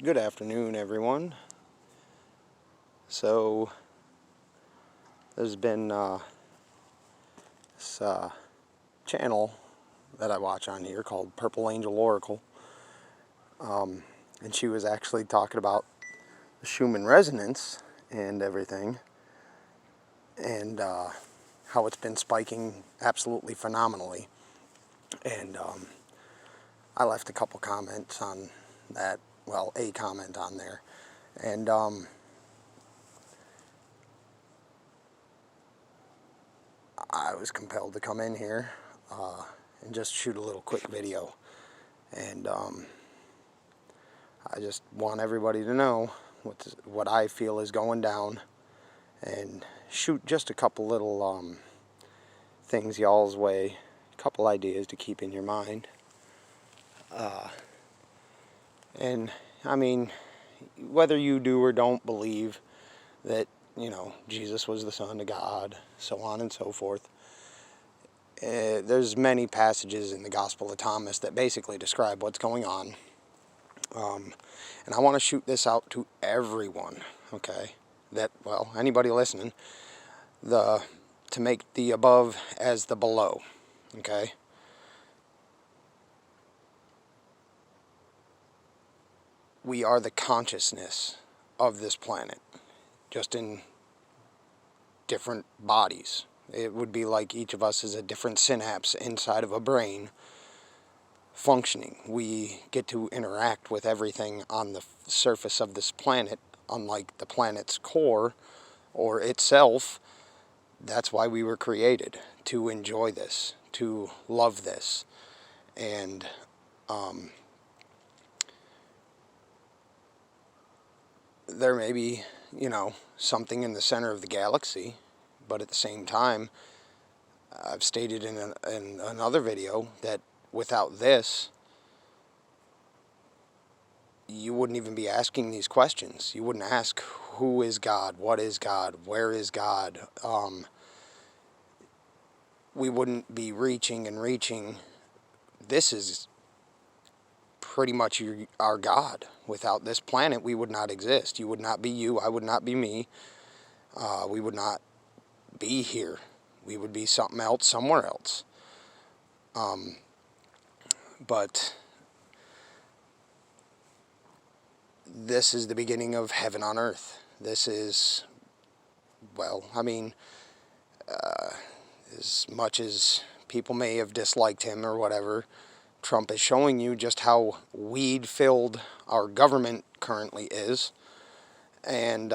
Good afternoon, everyone. So, there's been this channel that I watch on here called Purple Angel Oracle, and she was actually talking about the Schumann resonance and everything, and how it's been spiking absolutely phenomenally. And I left a couple comments on that, well, a comment on there, and I was compelled to come in here and just shoot a little quick video. And I just want everybody to know what I feel is going down, and shoot just a couple little things y'all's way, a couple ideas to keep in your mind. And I mean, whether you do or don't believe that, Jesus was the Son of God, so on and so forth, there's many passages in the Gospel of Thomas that basically describe what's going on. And I want to shoot this out to everyone, okay? Anybody listening, to make the above as the below, okay? We are the consciousness of this planet, just in different bodies. It would be like each of us is a different synapse inside of a brain functioning. We get to interact with everything on the surface of this planet, unlike the planet's core or itself. That's why we were created, to enjoy this, to love this. And there may be, something in the center of the galaxy, but at the same time, I've stated in another video that without this, you wouldn't even be asking these questions. You wouldn't ask, who is God? What is God? Where is God? We wouldn't be reaching and reaching. This is pretty much our God. Without this planet, we would not exist. You would not be you. I would not be me. We would not be here. We would be something else, somewhere else. But this is the beginning of heaven on earth. This is, as much as people may have disliked him or whatever, Trump is showing you just how weed-filled our government currently is. And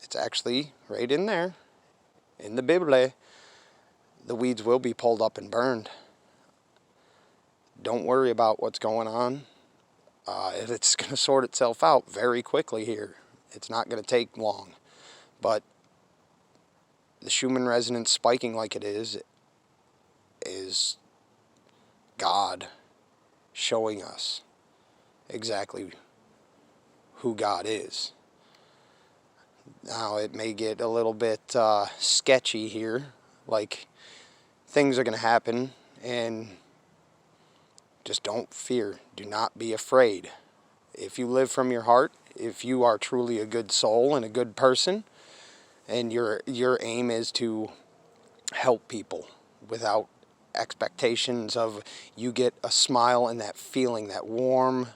it's actually right in there, in the Bible. The weeds will be pulled up and burned. Don't worry about what's going on. It's going to sort itself out very quickly here. It's not going to take long. But the Schumann resonance spiking like it is God showing us exactly who God is. Now, it may get a little bit sketchy here, like things are going to happen, and just don't fear. Do not be afraid. If you live from your heart, if you are truly a good soul and a good person, and your aim is to help people without expectations of you get a smile and that feeling, that warm,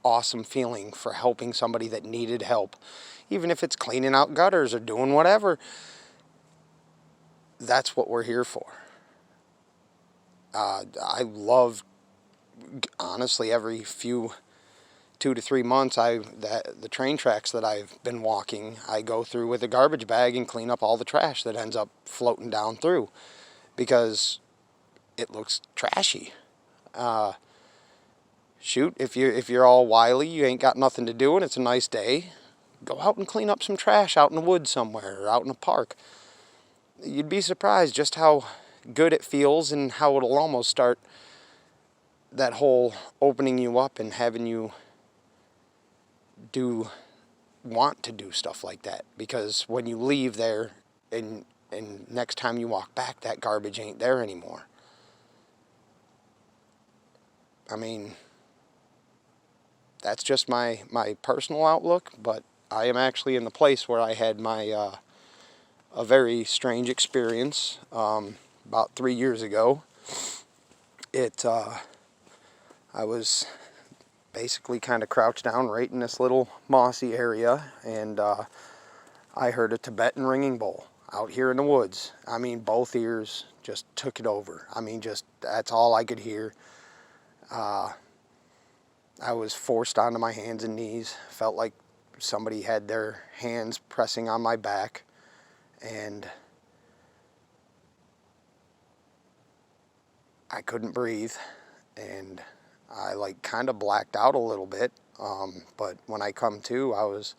awesome feeling for helping somebody that needed help, even if it's cleaning out gutters or doing whatever, that's what we're here for. I love, honestly, every few 2 to 3 months, the train tracks that I've been walking, I go through with a garbage bag and clean up all the trash that ends up floating down through, because it looks trashy. Shoot, if you're all wily, you ain't got nothing to do and it's a nice day, go out and clean up some trash out in the woods somewhere or out in a park. You'd be surprised just how good it feels, and how it'll almost start that whole opening you up and having you want to do stuff like that. Because when you leave there and next time you walk back, that garbage ain't there anymore. I mean, that's just my personal outlook, but I am actually in the place where I had my a very strange experience about 3 years ago. I was basically kind of crouched down right in this little mossy area, and I heard a Tibetan ringing bowl out here in the woods. I mean, both ears just took it over. I mean, just that's all I could hear. I was forced onto my hands and knees. Felt like somebody had their hands pressing on my back, and I couldn't breathe, and I like kind of blacked out a little bit. But when I come to, I was,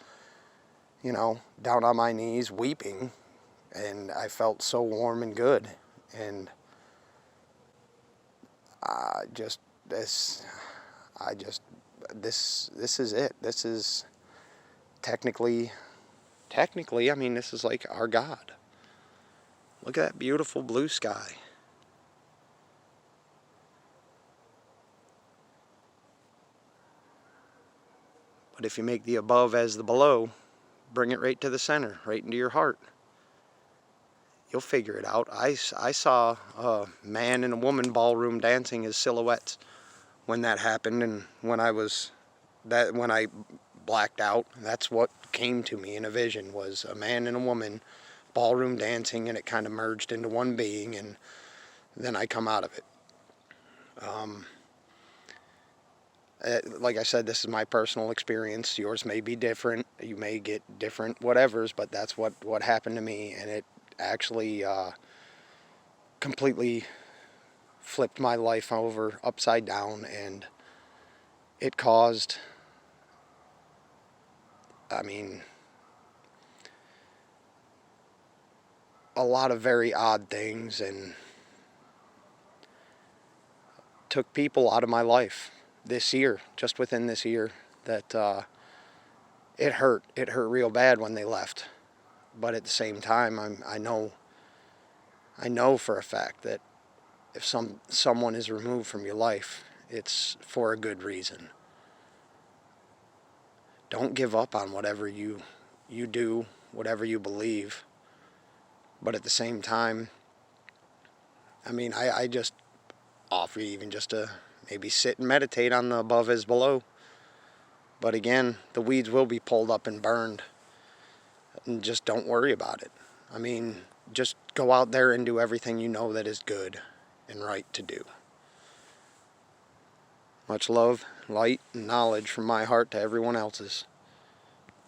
down on my knees weeping, and I felt so warm and good. And just this, this is it. This is technically, I mean, this is like our God. Look at that beautiful blue sky. But if you make the above as the below, bring it right to the center, right into your heart, you'll figure it out. I saw a man and a woman ballroom dancing as silhouettes when that happened, and when I blacked out, that's what came to me in a vision, was a man and a woman ballroom dancing, and it kind of merged into one being, and then I come out of it. Like I said, this is my personal experience. Yours may be different. You may get different whatevers, but that's what happened to me, and it actually completely flipped my life over upside down, and it caused, I mean, a lot of very odd things, and took people out of my life this year, just within this year, that it hurt real bad when they left. But at the same time, I know for a fact that if someone is removed from your life, it's for a good reason. Don't give up on whatever you do, whatever you believe. But at the same time, I mean, I just offer you even just to maybe sit and meditate on the above as below. But again, the weeds will be pulled up and burned. And just don't worry about it. I mean, just go out there and do everything you know that is good and right to do. Much love, light, and knowledge from my heart to everyone else's.